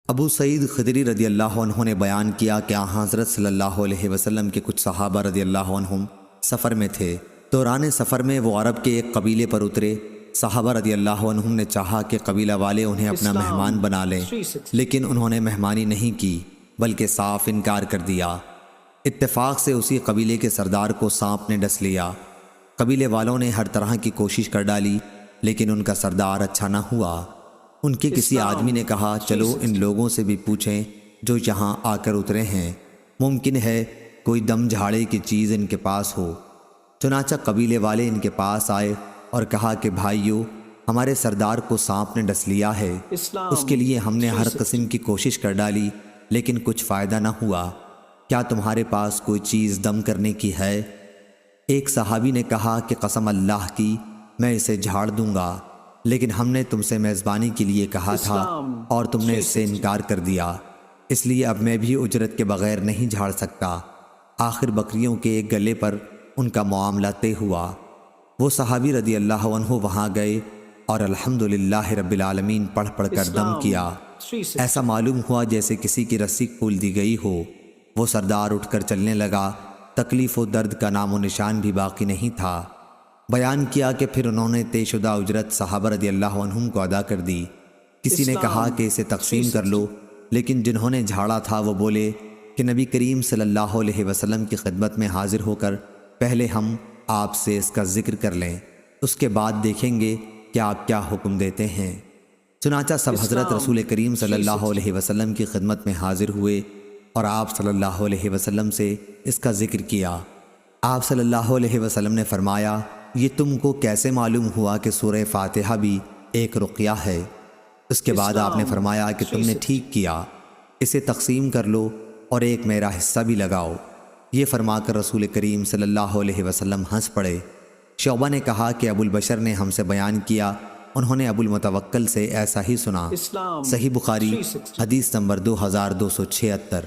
ابو سعید خدری رضی اللہ عنہ نے بیان کیا کہ حضرت صلی اللہ علیہ وسلم کے کچھ صحابہ رضی اللہ عنہم سفر میں تھے۔ دوران سفر میں وہ عرب کے ایک قبیلے پر اترے۔ صحابہ رضی اللہ عنہم نے چاہا کہ قبیلہ والے انہیں اپنا مہمان بنا لیں، لیکن انہوں نے مہمانی نہیں کی بلکہ صاف انکار کر دیا۔ اتفاق سے اسی قبیلے کے سردار کو سانپ نے ڈس لیا۔ قبیلے والوں نے ہر طرح کی کوشش کر ڈالی لیکن ان کا سردار اچھا نہ ہوا۔ ان کے کسی آدمی نے کہا چلو ان لوگوں سے بھی پوچھیں جو یہاں آ کر اترے ہیں، ممکن ہے کوئی دم جھاڑے کی چیز ان کے پاس ہو۔ چنانچہ قبیلے والے ان کے پاس آئے اور کہا کہ بھائیو، ہمارے سردار کو سانپ نے ڈس لیا ہے، اس کے لیے ہم نے ہر قسم کی کوشش کر ڈالی لیکن کچھ فائدہ نہ ہوا۔ کیا تمہارے پاس کوئی چیز دم کرنے کی ہے؟ ایک صحابی نے کہا کہ قسم اللہ کی میں اسے جھاڑ دوں گا، لیکن ہم نے تم سے میزبانی کے لیے کہا تھا اور تم نے اس سے انکار کر دیا، اس لیے اب میں بھی اجرت کے بغیر نہیں جھاڑ سکتا۔ آخر بکریوں کے ایک گلے پر ان کا معاملہ طے ہوا۔ وہ صحابی رضی اللہ عنہ وہاں گئے اور الحمدللہ رب العالمین پڑھ پڑھ کر دم کیا۔ ایسا معلوم ہوا جیسے کسی کی رسی کھول دی گئی ہو۔ وہ سردار اٹھ کر چلنے لگا، تکلیف و درد کا نام و نشان بھی باقی نہیں تھا۔ بیان کیا کہ پھر انہوں نے طے شدہ اجرت صحابہ رضی اللہ عنہم کو ادا کر دی۔ کسی نے کہا کہ اسے تقسیم کر لو، لیکن جنہوں نے جھاڑا تھا وہ بولے کہ نبی کریم صلی اللہ علیہ وسلم کی خدمت میں حاضر ہو کر پہلے ہم آپ سے اس کا ذکر کر لیں، اس کے بعد دیکھیں گے کہ آپ کیا حکم دیتے ہیں۔ چنانچہ سب حضرت رسول کریم صلی اللہ علیہ وسلم کی خدمت میں حاضر ہوئے اور آپ صلی اللہ علیہ وسلم سے اس کا ذکر کیا۔ آپ صلی اللہ علیہ وسلم نے فرمایا یہ تم کو کیسے معلوم ہوا کہ سورہ فاتحہ بھی ایک رقیہ ہے؟ اس کے بعد آپ نے فرمایا کہ تم نے ٹھیک کیا، اسے تقسیم کر لو اور ایک میرا حصہ بھی لگاؤ۔ یہ فرما کر رسول کریم صلی اللہ علیہ وسلم ہنس پڑے۔ شعبہ نے کہا کہ ابو البشر نے ہم سے بیان کیا، انہوں نے ابو المتوکل سے ایسا ہی سنا۔ صحیح بخاری حدیث نمبر 2276۔